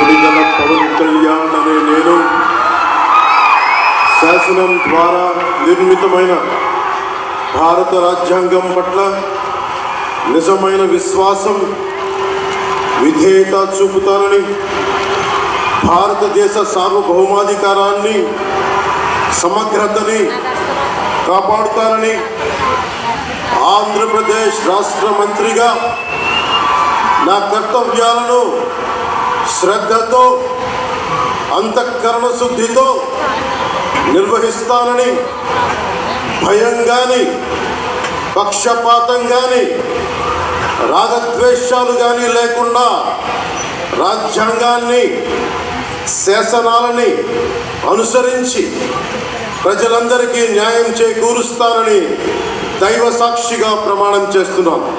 కొణిదెల పవన్ కళ్యాణ్ అనే నేను శాసనం ద్వారా నిర్మితమైన భారత రాజ్యాంగం పట్ల నిజమైన విశ్వాసం విధేయత చూపుతానని, భారతదేశ సార్వభౌమాధికారాన్ని సమగ్రతని కాపాడుతానని, ఆంధ్రప్రదేశ్ రాష్ట్ర మంత్రిగా నా కర్తవ్యాలను శ్రద్ధతో అంతఃకరణ శుద్ధితో నిర్వహిస్తానని, భయం కానీ పక్షపాతం కానీ రాగద్వేషాలు కానీ లేకుండా రాజ్యాంగాన్ని శాసనాలని అనుసరించి ప్రజలందరికీ న్యాయం చేకూరుస్తానని దైవ సాక్షిగా ప్రమాణం చేస్తున్నాను.